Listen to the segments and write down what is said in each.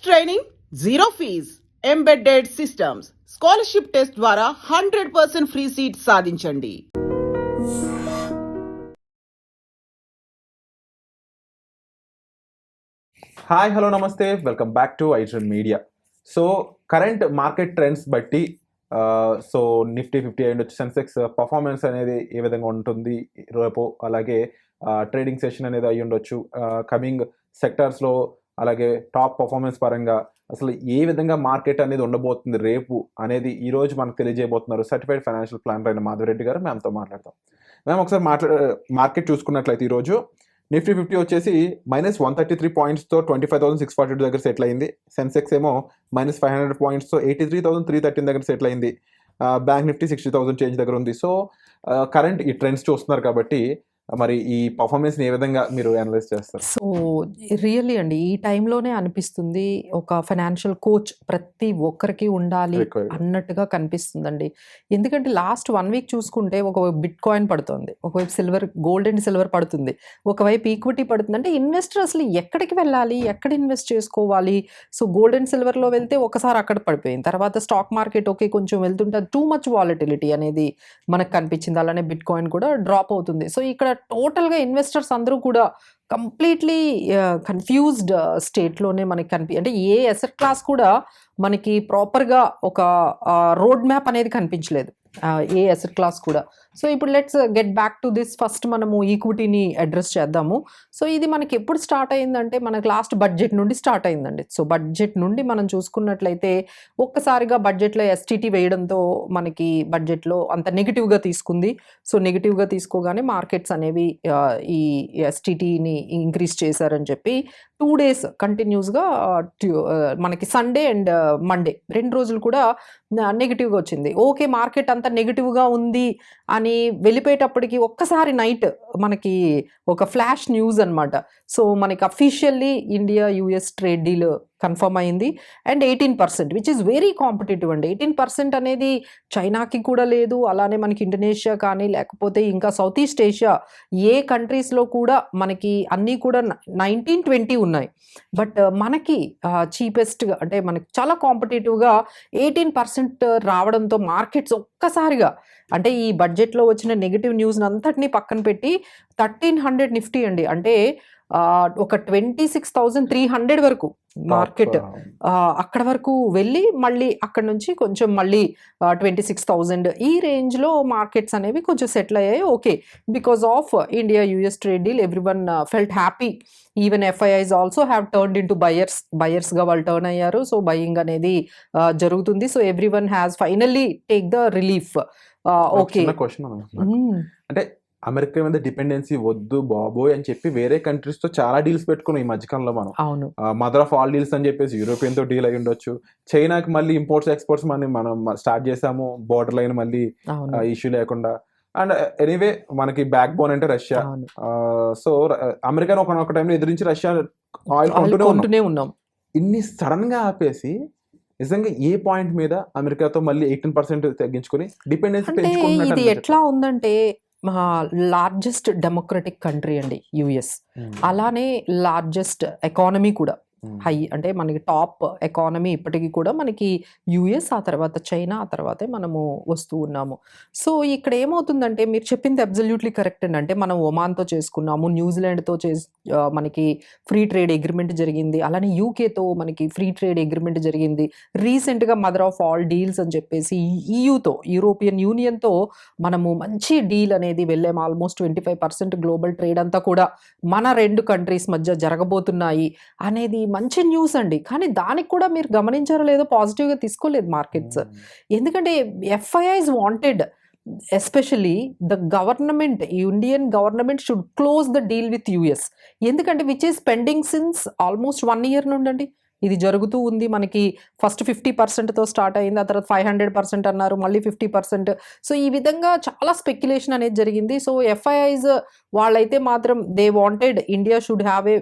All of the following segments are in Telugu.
Training, zero fees, embedded systems, scholarship test ద్వారా 100% ఫ్రీ సీట్ సాధించండి. హాయ్, హలో, నమస్తే, welcome back to iDream Media. So current market trends బట్టి so Nifty 50 and Sensex performance అనేది ఏ విధంగా ఉంటుంది రేపు, అలాగే ట్రేడింగ్ సెషన్ అనేది అయ్యి ఉండొచ్చు, కమింగ్ సెక్టార్స్లో, అలాగే టాప్ పర్ఫార్మెన్స్ పరంగా అసలు ఏ విధంగా మార్కెట్ అనేది ఉండబోతుంది రేపు అనేది ఈరోజు మనకు తెలియజేయబోతున్నారు సర్టిఫైడ్ ఫైనాన్షియల్ ప్లానర్ అయిన మాధవరెడ్డి గారు. మ్యామ్తో మాట్లాడతాం. మ్యామ్, ఒకసారి మార్కెట్ చూసుకున్నట్లయితే ఈరోజు నిఫ్టీ 50 వచ్చేసి -133 పాయింట్స్తో 25,642 దగ్గర సెటిల్ అయింది. సెన్సెక్స్ ఏమో -500 పాయింట్స్తో 83,313 దగ్గర సెటిల్ అయింది. బ్యాంక్ నిఫ్టీ 60,000 చేంజ్ దగ్గర ఉంది. సో కరెంట్ ఈ ట్రెండ్స్ చూస్తున్నారు కాబట్టి మరి ఈ పర్ఫార్మెన్స్ని ఏ విధంగా మీరు అనలైజ్ చేస్తారు? సో రియల్లీ అండి, ఈ టైంలోనే అనిపిస్తుంది ఒక ఫైనాన్షియల్ కోచ్ ప్రతి ఒక్కరికి ఉండాలి అన్నట్టుగా కనిపిస్తుందండి. ఎందుకంటే లాస్ట్ 1 వీక్ చూసుకుంటే ఒకవైపు బిట్ కాయిన్ పడుతుంది, ఒకవైపు గోల్డ్ అండ్ సిల్వర్ పడుతుంది, ఒకవైపు ఈక్విటీ పడుతుంది. అంటే ఇన్వెస్టర్ అసలు ఎక్కడికి వెళ్ళాలి, ఎక్కడ ఇన్వెస్ట్ చేసుకోవాలి? సో గోల్డ్ అండ్ సిల్వర్లో వెళ్తే ఒకసారి అక్కడ పడిపోయింది, తర్వాత స్టాక్ మార్కెట్ ఓకే కొంచెం వెళ్తుంటే టూ మచ్ వాలటిలిటీ అనేది మనకు కనిపించింది. అలానే బిట్ కాయిన్ కూడా డ్రాప్ అవుతుంది. సో ఇక్కడ టోటల్గా ఇన్వెస్టర్స్ అందరూ కూడా కంప్లీట్లీ కన్ఫ్యూజ్డ్ స్టేట్లోనే మనకి అంటే ఏ అసెట్ క్లాస్ కూడా మనకి ప్రాపర్గా ఒక రోడ్ మ్యాప్ అనేది కనిపించలేదు, ఏ అసెట్ క్లాస్ కూడా. సో ఇప్పుడు let's get back to this. First మనము ఈక్విటీని అడ్రస్ చేద్దాము. సో ఇది మనకి ఎప్పుడు స్టార్ట్ అయిందంటే మనకి లాస్ట్ బడ్జెట్ నుండి స్టార్ట్ అయిందండి. సో బడ్జెట్ నుండి మనం చూసుకున్నట్లయితే ఒక్కసారిగా బడ్జెట్లో ఎస్టీటీ వేయడంతో మనకి బడ్జెట్లో అంత నెగిటివ్గా తీసుకుంది. సో నెగిటివ్గా తీసుకోగానే మార్కెట్స్ అనేవి ఈ ఎస్టీటీని ఇంక్రీజ్ చేశారని చెప్పి 2 days కంటిన్యూస్గా మనకి సండే అండ్ మండే 2 రోజులు కూడా నెగిటివ్గా వచ్చింది. ఓకే, మార్కెట్ అంతా నెగిటివ్గా ఉంది అని వెళ్ళిపోయేటప్పటికి ఒక్కసారి నైట్ మనకి ఒక ఫ్లాష్ న్యూస్ అనమాట. సో మనకి officially India US trade deal confirm అయింది. And 18%, which is very competitive అండి. 18% అనేది చైనాకి కూడా లేదు, అలానే మనకి ఇండోనేషియా కానీ లేకపోతే ఇంకా సౌత్ ఈస్ట్ ఏషియా ఏ కంట్రీస్లో కూడా మనకి అన్నీ కూడా 19-20 ఉన్నాయి. బట్ మనకి చీపెస్ట్గా అంటే మనకి చాలా కాంపిటేటివ్గా 18% రావడంతో మార్కెట్స్ ఒక్కసారిగా అంటే ఈ బడ్జెట్లో వచ్చిన నెగిటివ్ న్యూస్ని అంతటినీ పక్కన పెట్టి 1300 నిఫ్టీ అండి, అంటే ఒక 26,300 వరకు మార్కెట్ అక్కడ వరకు వెళ్ళి మళ్ళీ అక్కడ నుంచి కొంచెం మళ్ళీ 26,000 ఈ రేంజ్లో మార్కెట్స్ అనేవి కొంచెం సెటిల్ అయ్యాయి. Okay, because of India US trade deal everyone felt happy. Even FIIs also have turned in to బయర్స్గా వాళ్ళు టర్న్ అయ్యారు. సో బయింగ్ అనేది జరుగుతుంది. So everyone has finally take the relief. Okay, అంటే అమెరికా మీద డిపెండెన్సీ వద్దు బాబోయ్ అని చెప్పి వేరే కంట్రీస్ తో చాలా డీల్స్ పెట్టుకున్నాం ఈ మధ్యకాలంలో మనం. అవును, మదర్ ఆఫ్ ఆల్ డీల్స్ అని చెప్పేసి యూరోపియన్ తో డీల్ అయి ఉండొచ్చు. చైనాకి మళ్ళీ ఇంపోర్ట్స్ ఎక్స్పోర్ట్స్ మనం స్టార్ట్ చేసాము, బోర్డర్ లైన్ మళ్ళీ ఇష్యూ లేకుండా. అండ్ ఎనీవే మనకి బ్యాక్ బోన్ అంటే రష్యా. సో అమెరికాను ఒక టైంలో ఎదిరించి రష్యా ఆయిల్ కొంటూనే ఉన్నాం. ఇన్ని సడన్ గా ఆపేసి నిజంగా ఏ పాయింట్ మీద అమెరికాతో మళ్ళీ 18% తగ్గించుకుని డిపెండెన్సీ పెంచుకుంటున్నారు? ఇది ఎట్లా ఉందంటే లార్జెస్ట్ డెమోక్రటిక్ కంట్రీ అండి యుఎస్, అలానే లార్జెస్ట్ ఎకానమీ కూడా హై, అంటే మనకి టాప్ ఎకానమీ ఇప్పటికీ కూడా మనకి యుఎస్, ఆ తర్వాత చైనా, ఆ తర్వాతే మనము వస్తూ ఉన్నాము. సో ఇక్కడ ఏమవుతుందంటే మీరు చెప్పింది అబ్జల్యూట్లీ కరెక్ట్ అండి. అంటే మనం ఒమాన్తో చేసుకున్నాము, న్యూజిలాండ్తో మనకి ఫ్రీ ట్రేడ్ అగ్రిమెంట్ జరిగింది, అలానే యూకేతో మనకి ఫ్రీ ట్రేడ్ అగ్రిమెంట్ జరిగింది. రీసెంట్గా మదర్ ఆఫ్ ఆల్ డీల్స్ అని చెప్పేసి ఈయూతో, యూరోపియన్ యూనియన్తో మనము మంచి డీల్ అనేది వెళ్ళాము. ఆల్మోస్ట్ 25% గ్లోబల్ ట్రేడ్ అంతా కూడా మన 2 కంట్రీస్ మధ్య జరగబోతున్నాయి అనేది మంచి న్యూస్ అండి. కానీ దానికి కూడా మీరు గమనించారో లేదో పాజిటివ్గా తీసుకోలేదు మార్కెట్స్. ఎందుకంటే FIIs wanted, especially the government, Indian government should close the deal with US. ఎందుకంటే which is pending since almost 1 year నుండి ఇది జరుగుతూ ఉంది. మనకి ఫస్ట్ 50%తో స్టార్ట్ అయింది, ఆ తర్వాత 500% అన్నారు, మళ్ళీ 50%. సో ఈ విధంగా చాలా స్పెక్యులేషన్ అనేది జరిగింది. సో ఎఫ్ఐఐస్ వాళ్ళైతే మాత్రం they wanted India should have a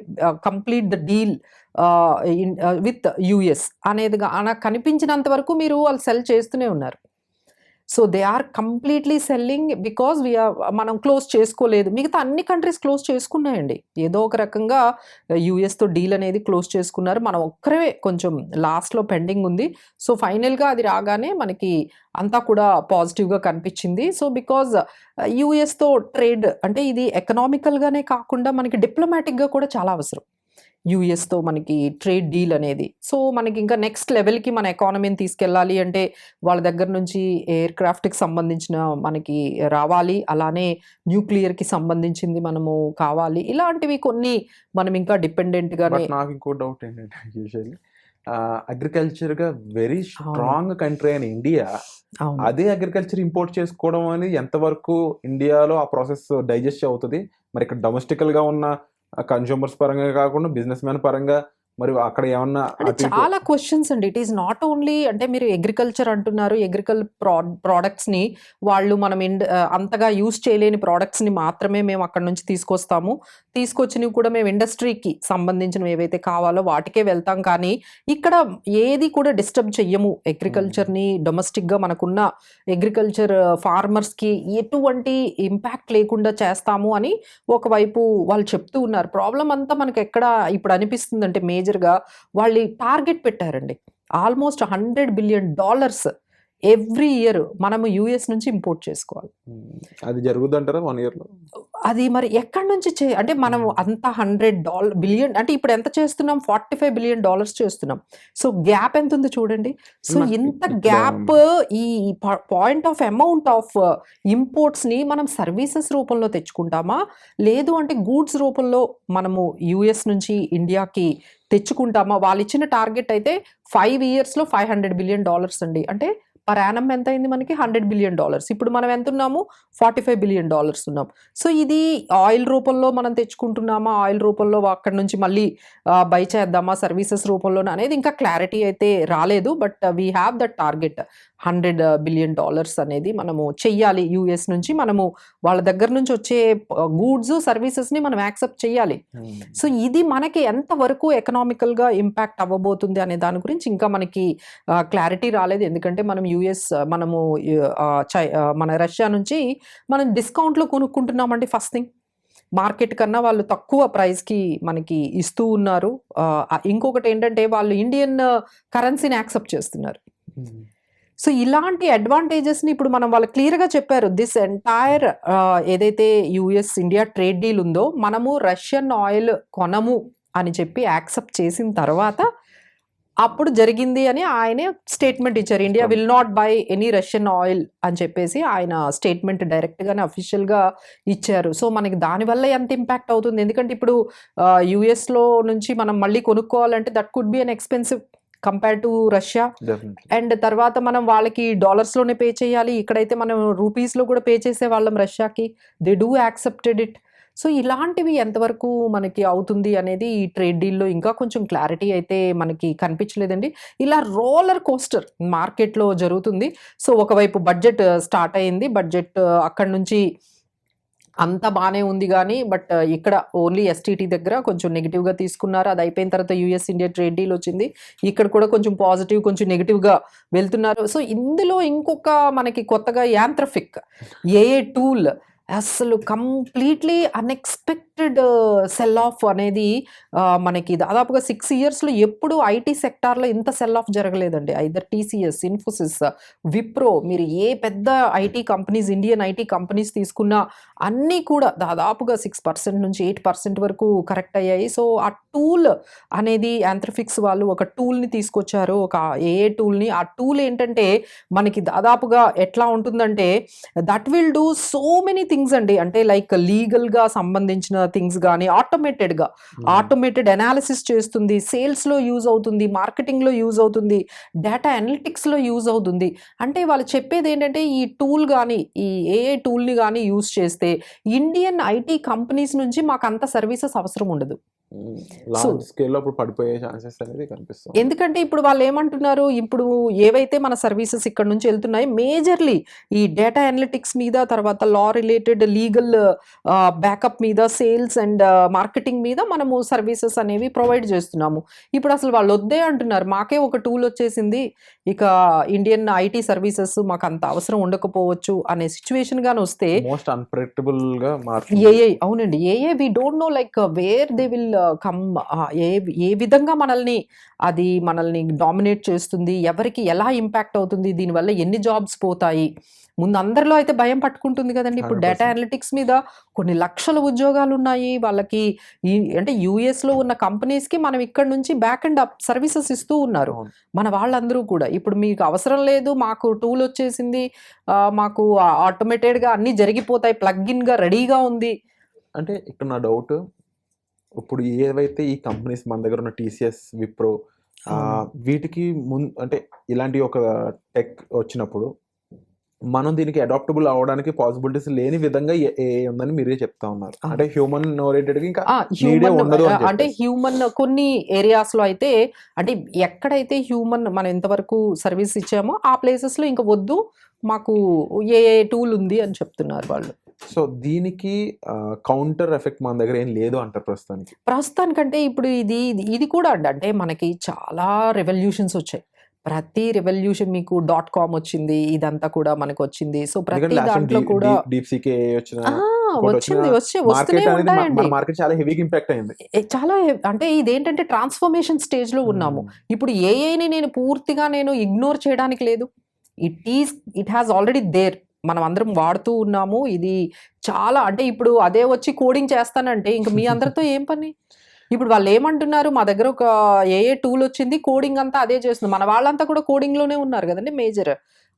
complete the deal with US అనేది కనిపించినంత వరకు మీరు వాళ్ళు సెల్ చేస్తూనే ఉన్నారు. So they are completely selling because మనం క్లోజ్ చేసుకోలేదు. మిగతా అన్ని కంట్రీస్ క్లోజ్ చేసుకున్నాయండి. ఏదో ఒక రకంగా యూఎస్తో డీల్ అనేది క్లోజ్ చేసుకున్నారు. మనం ఒక్కరే కొంచెం లాస్ట్లో పెండింగ్ ఉంది. సో ఫైనల్గా అది రాగానే మనకి అంతా కూడా పాజిటివ్గా కనిపించింది. సో బికాజ్ యూఎస్తో ట్రేడ్ అంటే ఇది ఎకనామికల్గానే కాకుండా మనకి డిప్లొమాటిక్గా కూడా చాలా అవసరం యూఎస్తో మనకి ట్రేడ్ డీల్ అనేది. సో మనకి ఇంకా నెక్స్ట్ లెవెల్కి మన ఎకానమీని తీసుకెళ్ళాలి అంటే వాళ్ళ దగ్గర నుంచి ఎయిర్ క్రాఫ్ట్కి సంబంధించిన మనకి రావాలి, అలానే న్యూక్లియర్కి సంబంధించింది మనము కావాలి. ఇలాంటివి కొన్ని మనం ఇంకా డిపెండెంట్గానే. నాకు ఇంకో డౌట్ ఏంటంటే యూజువల్లీ అగ్రికల్చర్ గా వెరీ స్ట్రాంగ్ కంట్రీ అయిన ఇండియా అదే అగ్రికల్చర్ ఇంపోర్ట్ చేసుకోవడం అనేది ఎంతవరకు ఇండియాలో ఆ ప్రాసెస్ డైజెస్ట్ అవుతుంది? మరి ఇక్కడ డొమెస్టికల్ గా ఉన్న కన్స్యూమర్స్ పరంగా కాకుండా బిజినెస్ మ్యాన్ పరంగా మరి అక్కడ ఏమన్నా చాలా క్వశ్చన్స్ అండి. ఇట్ ఈస్ నాట్ ఓన్లీ అంటే మీరు అగ్రికల్చర్ అంటున్నారు, ప్రోడక్ట్స్ని వాళ్ళు మనం అంతగా యూజ్ చేయలేని ప్రోడక్ట్స్ని మాత్రమే మేము అక్కడ నుంచి తీసుకొస్తాము. తీసుకొచ్చినవి కూడా మేము ఇండస్ట్రీకి సంబంధించినవి ఏవైతే కావాలో వాటికే వెళ్తాం. కానీ ఇక్కడ ఏది కూడా డిస్టర్బ్ చెయ్యము అగ్రికల్చర్ని. డొమెస్టిక్గా మనకున్న అగ్రికల్చర్ ఫార్మర్స్కి ఎటువంటి ఇంపాక్ట్ లేకుండా చేస్తాము అని ఒకవైపు వాళ్ళు చెప్తూ ఉన్నారు. ప్రాబ్లం అంతా మనకి ఎక్కడ ఇప్పుడు అనిపిస్తుంది అంటే మేజర్గా వాళ్ళు టార్గెట్ పెట్టారండి. ఆల్మోస్ట్ $100 బిలియన్ ఎవ్రీ ఇయర్ మనము యూఎస్ నుంచి ఇంపోర్ట్ చేసుకోవాలి. అది జరుగుతుంటారా 1 year లో? అది మరి ఎక్కడి నుంచి అంటే మనం అంత $100 బిలియన్ అంటే ఇప్పుడు ఎంత చేస్తున్నాం? $45 బిలియన్ చేస్తున్నాం. సో గ్యాప్ ఎంత ఉంది చూడండి. సో ఇంత గ్యాప్ ఈ పాయింట్ ఆఫ్ అమౌంట్ ఆఫ్ ఇంపోర్ట్స్ని మనం సర్వీసెస్ రూపంలో తెచ్చుకుంటామా, లేదు అంటే గూడ్స్ రూపంలో మనము యూఎస్ నుంచి ఇండియాకి తెచ్చుకుంటామా? వాళ్ళు ఇచ్చిన టార్గెట్ అయితే 5 yearsలో $500 బిలియన్ అండి. అంటే పర్ యానం ఎంత అయింది మనకి? $100 బిలియన్. ఇప్పుడు మనం ఎంత ఉన్నాము? $45 బిలియన్ ఉన్నాం. సో ఇది ఆయిల్ రూపంలో మనం తెచ్చుకుంటున్నామా, ఆయిల్ రూపంలో అక్కడ నుంచి మళ్ళీ బై చేద్దామా, సర్వీసెస్ రూపంలోనే అనేది ఇంకా క్లారిటీ అయితే రాలేదు. But we have that target $100 billion అనేది మనము చెయ్యాలి. యూఎస్ నుంచి మనము వాళ్ళ దగ్గర నుంచి వచ్చే గూడ్స్ సర్వీసెస్ని మనం యాక్సెప్ట్ చేయాలి. సో ఇది మనకి ఎంతవరకు ఎకనామికల్గా ఇంపాక్ట్ అవ్వబోతుంది అనే దాని గురించి ఇంకా మనకి క్లారిటీ రాలేదు. ఎందుకంటే మనం యూఎస్ మనము మన రష్యా నుంచి మనం డిస్కౌంట్లో కొనుక్కుంటున్నామండి. ఫస్ట్ థింగ్ మార్కెట్ కన్నా వాళ్ళు తక్కువ ప్రైస్కి మనకి ఇస్తూ ఉన్నారు. ఇంకొకటి ఏంటంటే వాళ్ళు ఇండియన్ కరెన్సీని యాక్సెప్ట్ చేస్తున్నారు. సో ఇలాంటి అడ్వాంటేజెస్ని ఇప్పుడు మనం వాళ్ళు క్లియర్గా చెప్పారు. దిస్ ఎంటైర్ ఏదైతే యూఎస్ ఇండియా ట్రేడ్ డీల్ ఉందో మనము రష్యన్ ఆయిల్ కొనము అని చెప్పి యాక్సెప్ట్ చేసిన తర్వాత అప్పుడు జరిగింది అని ఆయనే స్టేట్మెంట్ ఇచ్చారు. India will not by any Russian oil అని చెప్పేసి ఆయన స్టేట్మెంట్ డైరెక్ట్గానే అఫీషియల్గా ఇచ్చారు. సో మనకి దానివల్ల ఎంత ఇంపాక్ట్ అవుతుంది? ఎందుకంటే ఇప్పుడు యూఎస్లో నుంచి మనం మళ్ళీ కొనుక్కోవాలంటే that could be an expensive compare to Russia. And తర్వాత మనం వాళ్ళకి డాలర్స్లోనే పే చేయాలి. ఇక్కడైతే మనం రూపీస్లో కూడా పే చేసే వాళ్ళం రష్యాకి. They do accepted it. So ఇలాంటివి ఎంతవరకు మనకి అవుతుంది అనేది ఈ ట్రేడ్ డీల్లో ఇంకా కొంచెం క్లారిటీ అయితే మనకి కనిపించలేదండి. ఇలా రోలర్ కోస్టర్ మార్కెట్లో జరుగుతుంది. సో ఒకవైపు బడ్జెట్ స్టార్ట్ అయింది. బడ్జెట్ అక్కడి నుంచి అంత బాగానే ఉంది కానీ బట్ ఇక్కడ ఓన్లీ ఎస్టీటీ దగ్గర కొంచెం నెగిటివ్గా తీసుకున్నారు. అది అయిపోయిన తర్వాత యూఎస్ ఇండియా ట్రేడ్ డీల్ వచ్చింది. ఇక్కడ కూడా కొంచెం పాజిటివ్ కొంచెం నెగిటివ్గా వెళ్తున్నారు. సో ఇందులో ఇంకొక మనకి కొత్తగా యాంత్రఫిక్ ఏఏ టూల్ అసలు కంప్లీట్లీ అన్ఎక్స్పెక్టెడ్ సెల్ ఆఫ్ అనేది మనకి దాదాపుగా 6 yearsలో ఎప్పుడు ఐటీ సెక్టార్లో ఇంత సెల్ ఆఫ్ జరగలేదండి. ఐదర్ టీసీఎస్, ఇన్ఫోసిస్, విప్రో, మీరు ఏ పెద్ద IT companies Indian IT companies తీసుకున్నా అన్నీ కూడా దాదాపుగా 6% నుంచి 8% వరకు కరెక్ట్ అయ్యాయి. సో ఆ టూల్ అనేది యాంత్రఫిక్స్ వాళ్ళు ఒక టూల్ని తీసుకొచ్చారు, ఒక ఏఏ టూల్ని. ఆ టూల్ ఏంటంటే మనకి దాదాపుగా ఎట్లా ఉంటుందంటే that will do so many things అండి. అంటే లైక్ లీగల్గా సంబంధించిన థింగ్స్ కానీ ఆటోమేటెడ్ అనాలిసిస్ చేస్తుంది, సేల్స్లో యూజ్ అవుతుంది, మార్కెటింగ్లో యూజ్ అవుతుంది, డేటా అనలిటిక్స్లో యూజ్ అవుతుంది. అంటే వాళ్ళు చెప్పేది ఏంటంటే ఈ టూల్ కానీ ఈ ఏఐ టూల్ని కానీ యూజ్ చేస్తే ఇండియన్ ఐటీ కంపెనీస్ నుంచి మాకు అంత సర్వీసెస్ అవసరం ఉండదు. లార్జ్ స్కేల్లో అప్పుడు పడిపోయే ఛాన్సెస్ అనేది కనిపిస్తుంది. ఎందుకంటే ఇప్పుడు వాళ్ళు ఏమంటున్నారు, ఇప్పుడు ఏవైతే మన సర్వీసెస్ ఇక్కడ నుంచి వెళ్తున్నాయి మేజర్లీ ఈ డేటా అనలిటిక్స్ మీద, తర్వాత లా రిలేటెడ్ లీగల్ బ్యాకప్ మీద, సేల్స్ అండ్ మార్కెటింగ్ మీద మనము సర్వీసెస్ అనేవి ప్రొవైడ్ చేస్తున్నాము. ఇప్పుడు అసలు వాళ్ళు వద్దే అంటున్నారు, మాకే ఒక టూల్ వచ్చేసింది, ఇక ఇండియన్ ఐటీ సర్వీసెస్ మాకు అంత అవసరం ఉండకపోవచ్చు అనే సిచ్యువేషన్ గాని వస్తే మోస్ట్ అన్ప్రెడిక్టబుల్ గా ఏఐ, అవునండి, AI we don't know like where they will come, ఏ విధంగా మనల్ని డామినేట్ చేస్తుంది, ఎవరికి ఎలా ఇంపాక్ట్ అవుతుంది, దీనివల్ల ఎన్ని జాబ్స్ పోతాయి. ముందు అందరిలో అయితే భయం పట్టుకుంటుంది కదండి. ఇప్పుడు డేటా 100%. అనలిటిక్స్ మీద కొన్ని లక్షల ఉద్యోగాలు ఉన్నాయి వాళ్ళకి. అంటే యుఎస్ లో ఉన్న కంపెనీస్ కి మనం ఇక్కడ నుంచి బ్యాక్ అండ్ అప్ సర్వీసెస్ ఇస్తూ ఉన్నారు అవును. మన వాళ్ళందరూ కూడా. ఇప్పుడు మీకు అవసరం లేదు, మాకు టూల్ వచ్చేసింది, మాకు ఆటోమేటెడ్ గా అన్ని జరిగిపోతాయి, ప్లగ్ ఇన్ గా రెడీగా ఉంది. అంటే ఇక్కడ నా డౌట్, ఇప్పుడు ఏవైతే ఈ కంపెనీస్ మన దగ్గర ఉన్న టీసీఎస్, విప్రో, వీటికి అంటే ఇలాంటి ఒక టెక్ వచ్చినప్పుడు మనం దీనికి అడాప్టబుల్ అవడానికి పాసిబిలిటీస్ లేని విధంగా ఉందని మీరే చెప్తా ఉన్నారు. అంటే హ్యూమన్ ఓరియంటెడ్ ఇంకా నీడే ఉండదు అని అంటే చెప్పేసి. హ్యూమన్ కొన్ని ఏరియాస్ లో అయితే, అంటే ఎక్కడైతే హ్యూమన్ మనం ఎంతవరకు సర్వీస్ ఇచ్చామో ఆ ప్లేసెస్ లో ఇంకా వద్దు, మాకు ఏ టూల్ ఉంది అని చెప్తున్నారు వాళ్ళు. సో దీనికి కౌంటర్ ఎఫెక్ట్ మన దగ్గర ఏం లేదు అంటారు ప్రస్తుతానికంటే. ఇప్పుడు ఇది కూడా అండి, అంటే మనకి చాలా రెవల్యూషన్స్ వచ్చాయి. ప్రతి రెవల్యూషన్, మీకు .com వచ్చింది, ఇదంతా కూడా మనకు వచ్చింది. సో ప్రతి దాంట్లో కూడా వస్తూనే ఉంటాయండి. మార్కెట్ చాలా హెవీగా ఇంపాక్ట్ అయింది. చాలా అంటే ఇదేంటంటే ట్రాన్స్ఫర్మేషన్ స్టేజ్ లో ఉన్నాము. ఇప్పుడు ఏఐని నేను పూర్తిగా ఇగ్నోర్ చేయడానికి లేదు. ఇట్ హ్యాస్ ఆల్రెడీ దేర్, మనం అందరం వాడుతూ ఉన్నాము. ఇది చాలా, అంటే ఇప్పుడు అదే వచ్చి కోడింగ్ చేస్తానంటే ఇంక మీ అందరితో ఏం పని? ఇప్పుడు వాళ్ళు ఏమంటున్నారు, మా దగ్గర ఒక ఏఏ టూల్ వచ్చింది, కోడింగ్ అంతా అదే చేస్తుంది. మన వాళ్ళంతా కూడా కోడింగ్ లోనే ఉన్నారు కదండి. మేజర్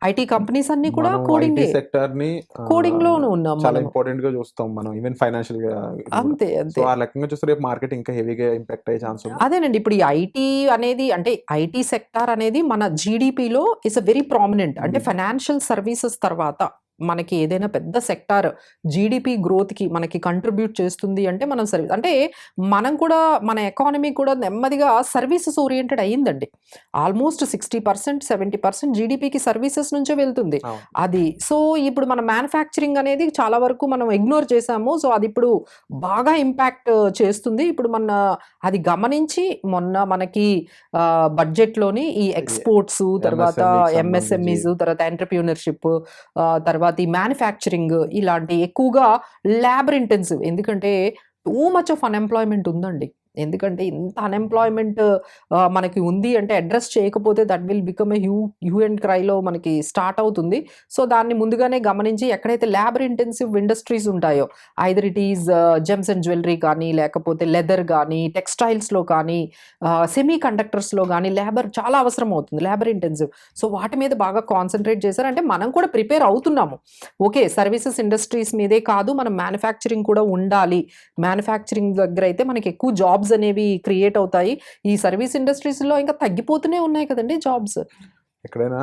ఐటీ కంపెనీస్ అన్ని కూడా కోడింగ్ సెక్టర్ ని కోడింగ్ లోనే ఉన్నాం, చాలా ఇంపార్టెంట్ గా చూస్తాం మనం, ఈవెన్ ఫైనాన్షియల్ గా. అంతే సో ఆ లెక్కగా చూస్తే రేపు మార్కెట్ ఇంకా హెవీగా ఇంపాక్ట్ అయ్యే ఛాన్స్ ఉంది. అదేనండి. ఇప్పుడు ఈ ఐటీ అనేది, అంటే ఐటీ సెక్టార్ అనేది మన జీడిపిలో ఇస్ అ వెరీ ప్రామినెంట్. అంటే ఫైనాన్షియల్ సర్వీసెస్ తర్వాత మనకి ఏదైనా పెద్ద సెక్టార్ జీడిపి గ్రోత్కి మనకి కంట్రిబ్యూట్ చేస్తుంది అంటే మనం సర్వీస్, అంటే మనం కూడా మన ఎకానమీ కూడా నెమ్మదిగా సర్వీసెస్ ఓరియంటెడ్ అయ్యిందండి. ఆల్మోస్ట్ 60%, 70% జీడిపికి సర్వీసెస్ నుంచే వెళ్తుంది అది. సో ఇప్పుడు మన మ్యానుఫ్యాక్చరింగ్ అనేది చాలా వరకు మనం ఇగ్నోర్ చేసాము. సో అది ఇప్పుడు బాగా ఇంపాక్ట్ చేస్తుంది. ఇప్పుడు అది గమనించి మొన్న మనకి బడ్జెట్లోని ఈ ఎక్స్పోర్ట్స్, తర్వాత ఎంఎస్ఎంఈస్, తర్వాత ఎంటర్‌ప్రెన్యూర్‌షిప్, తర్వాత ఈ మ్యానుఫ్యాక్చరింగ్, ఇలాంటి ఎక్కువగా లేబర్ ఇంటెన్సివ్. ఎందుకంటే టూ మచ్ ఆఫ్ అన్‌ఎంప్లాయ్‌మెంట్ ఉందండి. ఎందుకంటే ఇంత అన్‌ఎంప్లాయ్‌మెంట్ మనకి ఉంది అంటే అడ్రస్ చేయకపోతే that will become a hue and క్రైలో మనకి స్టార్ట్ అవుతుంది. సో దాన్ని ముందుగానే గమనించి ఎక్కడైతే లేబర్ ఇంటెన్సివ్ ఇండస్ట్రీస్ ఉంటాయో, either it is gems and jewellery కానీ, లేకపోతే లెదర్ కానీ, టెక్స్టైల్స్లో కానీ, సెమీ కండక్టర్స్లో కానీ లేబర్ చాలా అవసరం అవుతుంది, లేబర్ ఇంటెన్సివ్. సో వాటి మీద బాగా కాన్సన్ట్రేట్ చేశారు. అంటే మనం కూడా ప్రిపేర్ అవుతున్నాము. ఓకే, సర్వీసెస్ ఇండస్ట్రీస్ మీదే కాదు, మనం మ్యానుఫ్యాక్చరింగ్ కూడా ఉండాలి. మ్యానుఫ్యాక్చరింగ్ దగ్గర అయితే మనకి ఎక్కువ జాబ్స్ అనేవి క్రియేట్ అవుతాయి. ఈ సర్వీస్ ఇండస్ట్రీస్ లో ఇంకా తగ్గిపోతూనే ఉన్నాయి కదండి జాబ్స్. ఎక్కడైనా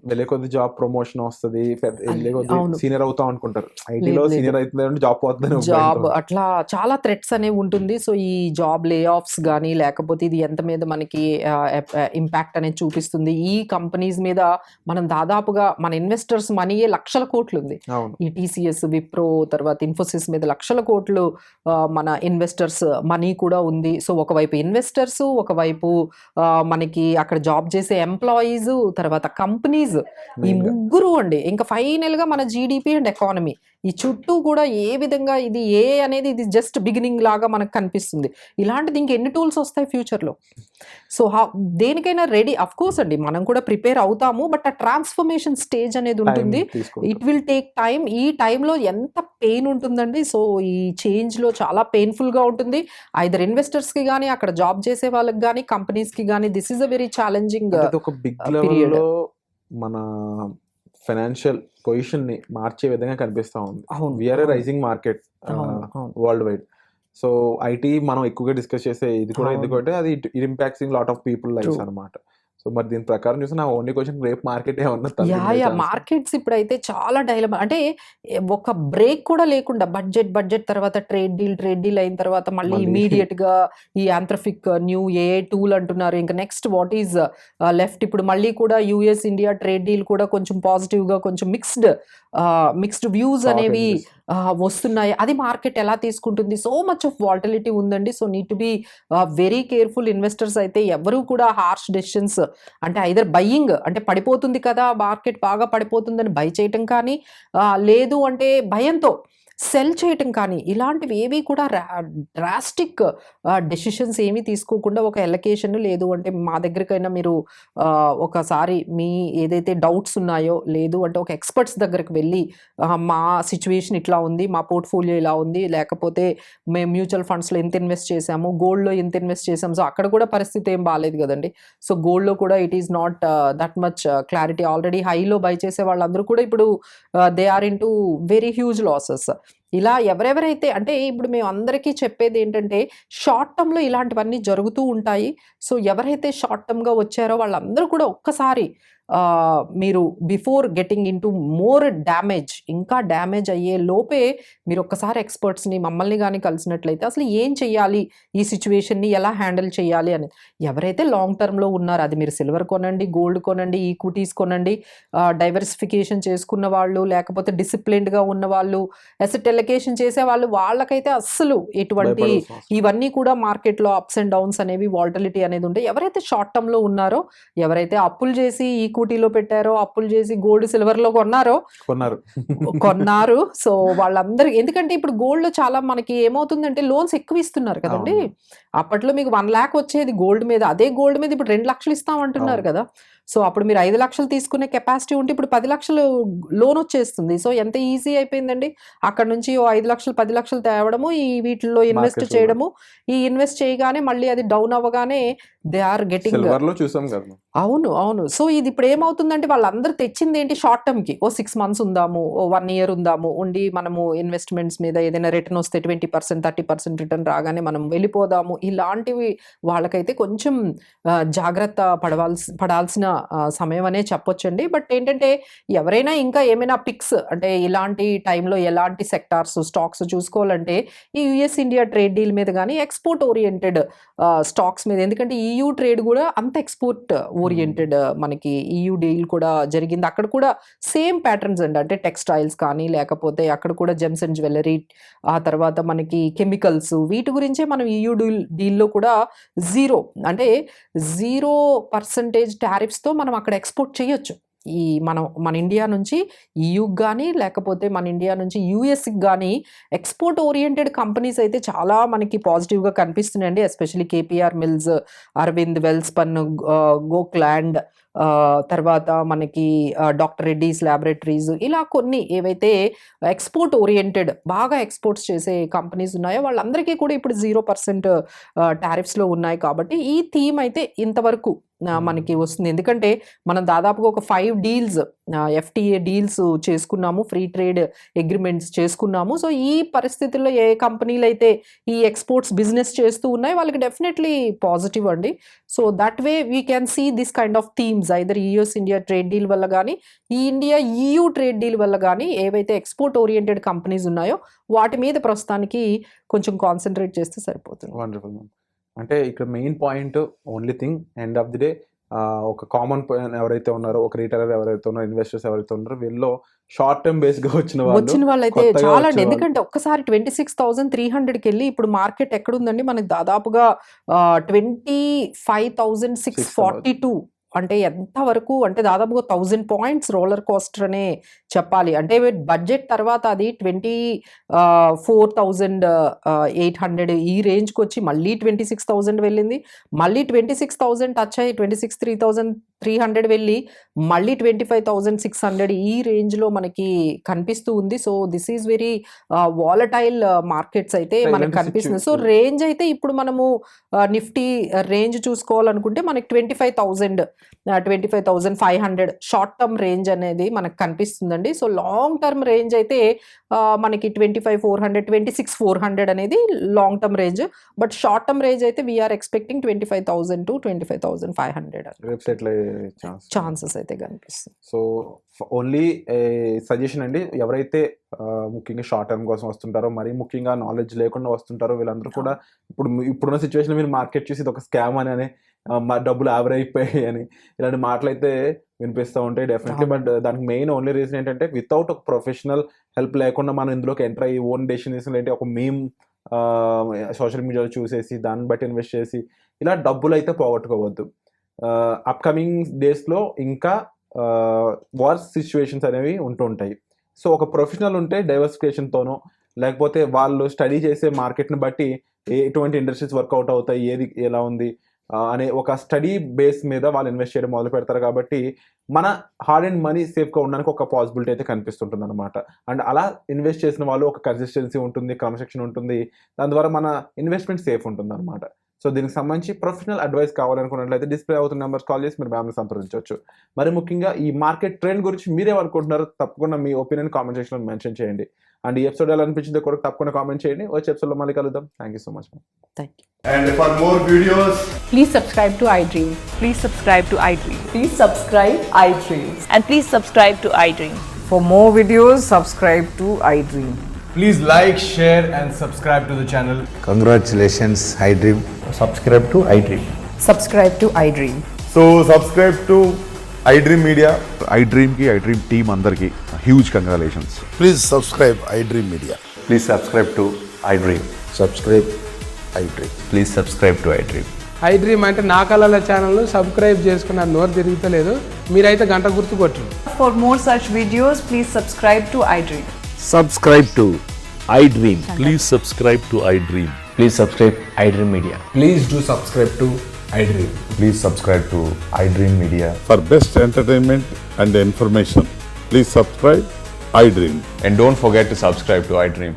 వెళ్ళే కొద్ది జాబ్ ప్రమోషన్ వస్తుంది, వెళ్ళే కొద్ది సీనియర్ అవుతాం అనుకుంటారు. ఐటీలో సీనియర్ అవుతుంది, జాబ్ పోతుంది, జాబ్ అట్లా చాలా థ్రెట్స్ అనేవి ఉంటుంది. సో ఈ జాబ్ లే ఆఫ్స్ కానీ, లేకపోతే ఇది ఎంత మీద మనకి ఇంపాక్ట్ అనేది చూపిస్తుంది. ఈ కంపెనీస్ మీద మనం దాదాపుగా మన ఇన్వెస్టర్స్ మనీ లక్షల కోట్లు ఉంది. ఈ టీసీఎస్, విప్రో, తర్వాత ఇన్ఫోసిస్ మీద లక్షల కోట్లు మన ఇన్వెస్టర్స్ మనీ కూడా ఉంది. సో ఒకవైపు ఇన్వెస్టర్స్, ఒకవైపు మనకి అక్కడ జాబ్ చేసే ఎంప్లాయీస్, తర్వాత కంపెనీస్, ఈ ముగ్గురు అండి. ఇంకా ఫైనల్ గా మన జీడిపి అండ్ ఎకానమీ, ఈ చుట్టూ కూడా ఏ విధంగా ఇది అనేది ఇది జస్ట్ బిగినింగ్ లాగా మనకు కనిపిస్తుంది. ఇలాంటిది ఇంకెన్ని టూల్స్ వస్తాయి ఫ్యూచర్లో. సో దేనికైనా రెడీ, అఫ్ కోర్స్ అండి, మనం కూడా ప్రిపేర్ అవుతాము. బట్ ఆ ట్రాన్స్ఫర్మేషన్ స్టేజ్ అనేది ఉంటుంది, ఇట్ విల్ టేక్ టైం. ఈ టైంలో ఎంత పెయిన్ ఉంటుందండి. సో ఈ చేంజ్లో చాలా పెయిన్ఫుల్గా ఉంటుంది, ఐదర్ ఇన్వెస్టర్స్కి కానీ, అక్కడ జాబ్ చేసే వాళ్ళకి కానీ, కంపెనీస్కి కానీ. This is a very challenging period. మన ఫైనాన్షియల్ పొజిషన్ ని మార్చే విధంగా కనిపిస్తా ఉంది. We're rising market world wide. So IT మనం ఎక్కువగా డిస్కస్ చేసే ఇది కూడా ఎందుకంటే అది it impacts in lot of people lifes అనమాట. సో సో మరి దీని ప్రకారం చూస్తే నా ఓన్లీ క్వశ్చన్ రేపు మార్కెట్ ఏమన్నా యా యా తగ్గే మార్కెట్స్ ఇప్పుడైతే చాలా డైలమా అంటే ఒక బ్రేక్ కూడా లేకుండా బడ్జెట్ తర్వాత ట్రేడ్ డీల్ అయిన తర్వాత మళ్ళీ మళ్ళీ ఇమీడియట్ గా ఈ ఆంథ్రఫిక్ న్యూ ఏఐ టూల్ అంటున్నారు. ఇంకా నెక్స్ట్ వాట్ ఈజ్ లెఫ్ట్ ఇప్పుడు మళ్ళీ కూడా యుఎస్ ఇండియా ట్రేడ్ డీల్ కూడా కొంచెం పాజిటివ్ గా కొంచెం మిక్స్డ్ వ్యూస్ టాక్ అనేవి ఎగ్జిస్ట్. వస్తున్నాయి. అది మార్కెట్ ఎలా తీసుకుంటుంది? సో మచ్ ఆఫ్ వాలటిలిటీ ఉందండి. So need to be very careful. Investors అయితే ఎవరు కూడా హార్ష్ డెసిషన్స్ అంటే ఐదర్ బయ్యింగ్ అంటే పడిపోతుంది కదా మార్కెట్ బాగా పడిపోతుందని బై చేయటం కానీ లేదు అంటే భయంతో సెల్ చేయటం కానీ ఇలాంటివి ఏవి కూడా డ్రాస్టిక్ డెసిషన్స్ ఏమీ తీసుకోకుండా ఒక ఎలకేషన్ లేదు అంటే మా దగ్గరికైనా మీరు ఒకసారి మీ ఏదైతే డౌట్స్ ఉన్నాయో లేదు అంటే ఒక ఎక్స్పర్ట్స్ దగ్గరికి వెళ్ళి మా సిచ్యువేషన్ ఇట్లా ఉంది, మా పోర్ట్ఫోలియో ఇలా ఉంది, లేకపోతే మేము మ్యూచువల్ ఫండ్స్లో ఎంత ఇన్వెస్ట్ చేసాము, గోల్డ్లో ఎంత ఇన్వెస్ట్ చేసాము. సో అక్కడ కూడా పరిస్థితి ఏం బాగాలేదు కదండి. సో గోల్డ్లో కూడా it is not that much clarity. Already హైలో బై చేసే వాళ్ళందరూ కూడా ఇప్పుడు they are in to very huge losses. ఇలా ఎవరెవరైతే అంటే ఇప్పుడు మేము అందరికీ చెప్పేది ఏంటంటే షార్ట్ టర్మ్లో ఇలాంటివన్నీ జరుగుతూ ఉంటాయి. సో ఎవరైతే షార్ట్ టర్మ్గా వచ్చారో వాళ్ళందరూ కూడా ఒక్కసారి మీరు before getting in to more damage ఇంకా డ్యామేజ్ అయ్యే లోపే మీరు ఒక్కసారి ఎక్స్పర్ట్స్ని మమ్మల్ని కానీ కలిసినట్లయితే అసలు ఏం చెయ్యాలి, ఈ సిచ్యువేషన్ని ఎలా హ్యాండిల్ చేయాలి అని. ఎవరైతే లాంగ్ టర్మ్లో ఉన్నారో అది మీరు సిల్వర్ కొనండి, గోల్డ్ కొనండి, ఈక్విటీస్ కొనండి, డైవర్సిఫికేషన్ చేసుకున్న వాళ్ళు లేకపోతే డిసిప్లిన్డ్గా ఉన్న వాళ్ళు, అసెట్ ఎలకేషన్ చేసే వాళ్ళు, వాళ్ళకైతే అస్సలు ఎటువంటి భయపడాల్సిన అవసరం. ఇవన్నీ కూడా మార్కెట్లో అప్స్ అండ్ డౌన్స్ అనేవి వాలటిలిటీ అనేది ఉంటాయి. ఎవరైతే షార్ట్ టర్మ్లో ఉన్నారో ఎవరైతే అప్పులు చేసి ఈక్విటీలో పెట్టారో అప్పులు చేసి గోల్డ్ సిల్వర్లో కొన్నారు. సో వాళ్ళందరికీ ఎందుకంటే ఇప్పుడు గోల్డ్ చాలా మనకి ఏమవుతుందంటే లోన్స్ ఎక్కువ ఇస్తున్నారు కదండి. అవును. అప్పట్లో మీకు 1 lakh వచ్చేది గోల్డ్ మీద, అదే గోల్డ్ మీద ఇప్పుడు 2 లక్షలు ఇస్తామంటున్నారు అవును. కదా. సో అప్పుడు మీరు 5 లక్షలు తీసుకునే కెపాసిటీ ఉంటే ఇప్పుడు 10 లక్షలు లోన్ వచ్చేస్తుంది. సో ఎంత ఈజీ అయిపోయిందండి. అక్కడ నుంచి 5 లక్షలు 10 లక్షలు తేవడము, ఈ వీటిల్లో ఇన్వెస్ట్ మార్కెట్లో చేయడము, ఈ ఇన్వెస్ట్ చేయగానే మళ్ళీ అది డౌన్ అవ్వగానే దే ఆర్ గెటింగ్. సిల్వర్ లో చూసాం కదా. అవును. సో ఇది ఇప్పుడు ఏమవుతుందంటే వాళ్ళందరూ తెచ్చింది ఏంటి షార్ట్ టర్మ్కి, 6 months ఉందాము, 1 year ఉందాము, ఉండి మనము ఇన్వెస్ట్మెంట్స్ మీద ఏదైనా రిటర్న్ వస్తే 20% 30% రిటర్న్ రాగానే మనం వెళ్ళిపోదాము. ఇలాంటివి వాళ్ళకైతే కొంచెం జాగ్రత్త పడాల్సిన సమయం అనే చెప్పొచ్చండి. బట్ ఏంటంటే ఎవరైనా ఇంకా ఏమైనా పిక్స్ అంటే ఇలాంటి టైంలో ఎలాంటి సెక్టార్స్ స్టాక్స్ చూసుకోవాలంటే ఈ యుఎస్ ఇండియా ట్రేడ్ డీల్ మీద కానీ ఎక్స్పోర్ట్ ఓరియంటెడ్ స్టాక్స్ మీద, ఎందుకంటే EU ట్రేడ్ కూడా అంత ఎక్స్పోర్ట్ ఓరియంటెడ్ మనకి EU డీల్ కూడా జరిగింది. అక్కడ కూడా సేమ్ ప్యాటర్న్స్ అండి. అంటే టెక్స్టైల్స్ కానీ లేకపోతే అక్కడ కూడా జెమ్స్ అండ్ జ్యువెలరీ, ఆ తర్వాత మనకి కెమికల్స్, వీటి గురించే మనం EU డీల్లో కూడా 0% టారిఫ్స్తో మనం అక్కడ ఎక్స్పోర్ట్ చేయొచ్చు. ఈ మన ఇండియా నుంచి EUకి కానీ లేకపోతే మన ఇండియా నుంచి యూఎస్కి కానీ ఎక్స్పోర్ట్ ఓరియంటెడ్ కంపెనీస్ అయితే చాలా మనకి పాజిటివ్గా కనిపిస్తున్నాయండి. ఎస్పెషల్లీ KPR మిల్స్, అరవింద్ వెల్స్పన్, గోక్లాండ్, తర్వాత మనకి డాక్టర్ రెడ్డీస్ ల్యాబొరేటరీస్, ఇలా కొన్ని ఏవైతే ఎక్స్పోర్ట్ ఓరియంటెడ్ బాగా ఎక్స్పోర్ట్స్ చేసే కంపెనీస్ ఉన్నాయో వాళ్ళందరికీ కూడా ఇప్పుడు 0% టారిఫ్స్లో ఉన్నాయి. కాబట్టి ఈ థీమ్ అయితే ఇంతవరకు మనకి వస్తుంది. ఎందుకంటే మనం దాదాపుగా ఒక 5 డీల్స్ FTA డీల్స్ చేసుకున్నాము, ఫ్రీ ట్రేడ్ అగ్రిమెంట్స్ చేసుకున్నాము. సో ఈ పరిస్థితుల్లో ఏ కంపెనీలు అయితే ఈ ఎక్స్పోర్ట్స్ బిజినెస్ చేస్తూ ఉన్నాయో వాళ్ళకి డెఫినెట్లీ పాజిటివ్ అండి. So that way we can see this kind of themes either US India trade deal వల్ల కానీ ఈ ఇండియా EU ట్రేడ్ డీల్ వల్ల కానీ ఏవైతే ఎక్స్పోర్ట్ ఓరియంటెడ్ కంపెనీస్ ఉన్నాయో వాటి మీద ప్రస్తుతానికి కొంచెం కాన్సన్ట్రేట్ చేస్తే సరిపోతుంది. Wonderful ma'am. అంటే ఇక్కడ main point only thing end of the day ఒక కామన్ ఎవరైతే ఉన్నారో, ఒక రీటైలర్ ఎవరైతే ఉన్నారో, ఇన్వెస్టర్స్ ఎవరైతే ఉన్నారో వీళ్ళు షార్ట్ టర్మ్ బేస్ గా వచ్చిన వాళ్ళైతే చాలా అండి. ఎందుకంటే ఒక్కసారి 26,300కి వెళ్ళి ఇప్పుడు మార్కెట్ ఎక్కడుందండి మనకి దాదాపుగా 25,642, అంటే ఎంతవరకు అంటే దాదాపుగా 1000 points రోలర్ కోస్టర్ అనే చెప్పాలి. అంటే బడ్జెట్ తర్వాత అది 24,800 ఈ రేంజ్కి వచ్చి మళ్ళీ 26,000 వెళ్ళింది, మళ్ళీ 26,000 టచ్ అయ్యి 26,300 300 వెళ్ళి మళ్ళీ 25,600 ఈ రేంజ్లో మనకి కనిపిస్తూ ఉంది. So this is very volatile markets అయితే మనకు ఇలాంటి కనిపిస్తుంది. సో సిచ్యువేషన్ రేంజ్ అయితే ఇప్పుడు మనము నిఫ్టీ రేంజ్ చూసుకోవాలనుకుంటే మనకి 25,500 షార్ట్ టర్మ్ రేంజ్ అనేది మనకు కనిపిస్తుందండి. సో లాంగ్ టర్మ్ రేంజ్ అయితే మనకి 25,400 26,400 అనేది long term range. But short term range అయితే వీఆర్ ఎక్స్పెక్టింగ్ 25,000 to 25,500 వెబ్సైట్ లో ఛాన్సెస్ అయితే కనిపిస్తుంది. సో ఓన్లీ సజెషన్ అండి, ఎవరైతే ముఖ్యంగా షార్ట్ టర్మ్ కోసం వస్తుంటారో, మరీ ముఖ్యంగా నాలెడ్జ్ లేకుండా వస్తుంటారో వీళ్ళందరూ కూడా ఇప్పుడున్న సిచ్యువేషన్ మీరు మార్కెట్ చూసి ఇది ఒక స్కామ్ అని మా డబ్బులు ఆవర్ అయిపోయాయి అని ఇలాంటి మాటలు అయితే వినిపిస్తూ ఉంటాయి డెఫినెట్లీ. బట్ దానికి మెయిన్ ఓన్లీ రీజన్ ఏంటంటే వితౌట్ ఒక ప్రొఫెషనల్ హెల్ప్ లేకుండా మనం ఇందులోకి ఎంటర్ అయ్యి ఓన్ డెసిషన్ తీసుకుంటే ఒక మేమ్ సోషల్ మీడియాలో చూసేసి దాన్ని బట్టి ఇన్వెస్ట్ చేసి ఇలా డబ్బులు అయితే పోగొట్టుకోవద్దు. అప్కమింగ్ డేస్లో ఇంకా వార్స్ సిచ్యువేషన్స్ అనేవి ఉంటూ ఉంటాయి. సో ఒక ప్రొఫెషనల్ ఉంటే డైవర్సిఫికేషన్తోనో లేకపోతే వాళ్ళు స్టడీ చేసే మార్కెట్ని బట్టి ఎటువంటి ఇండస్ట్రీస్ వర్కౌట్ అవుతాయి, ఏది ఎలా ఉంది అనే ఒక స్టడీ బేస్ మీద వాళ్ళు ఇన్వెస్ట్ చేయడం మొదలు పెడతారు. కాబట్టి మన హార్డ్ అండ్ మనీ సేఫ్గా ఉండడానికి ఒక పాసిబిలిటీ అయితే కనిపిస్తుంటుంది అనమాట. అండ్ అలా ఇన్వెస్ట్ చేసిన వాళ్ళు ఒక కన్సిస్టెన్సీ ఉంటుంది, క్రమశిక్షణ ఉంటుంది, దాని ద్వారా మన ఇన్వెస్ట్మెంట్ సేఫ్ ఉంటుంది అనమాట. సో దీనికి సంబంధించి ప్రొఫెషనల్ అడ్వైస్ కావాలనుకున్నట్లయితే డిస్ప్లే అవుతున్న నెంబర్స్ కాల్ చేసి మీరు మ్యామ్ని సంప్రదించవచ్చు. మరి ముఖ్యంగా ఈ మార్కెట్ ట్రెండ్ గురించి మీరేమనుకుంటున్నారో తప్పకుండా మీ ఒపీనియన్ కామెంట్ సెక్షన్లో మెన్షన్ చేయండి. అండ్ ఈ ఎపిసోడ్ ఎలా అనిపించిందో కూడా తప్పకుండా కామెంట్ చేయండి. వచ్చే ఎపిసోడ్లో మళ్ళీ కలుద్దాం. Thank you so much. Thank you. And for more videos, Please subscribe to iDream. Please subscribe to iDream. Please subscribe iDream. And please subscribe to iDream. For more videos, subscribe to iDream. please like, share and subscribe to the channel. Congratulations, iDream. Subscribe to iDream. Subscribe to iDream. So subscribe to iDream Media. iDream की iDream team अंदर की huge congratulations. Please subscribe iDream Media. Please subscribe to iDream. Subscribe iDream. Please subscribe to iDream. iDream అంటే నా కళల ఛానల్ సబ్స్క్రైబ్ చేసుకున్న నోరు తిరుగుతలేదు, మీరైతే గంట గుర్తు కొట్టు. For more such videos, please subscribe to iDream. Subscribe to iDream. Please subscribe to iDream. Please subscribe iDream Media. Please do subscribe to iDream. Please subscribe to iDream Media. For best entertainment and information, please subscribe iDream. And don't forget to subscribe to iDream.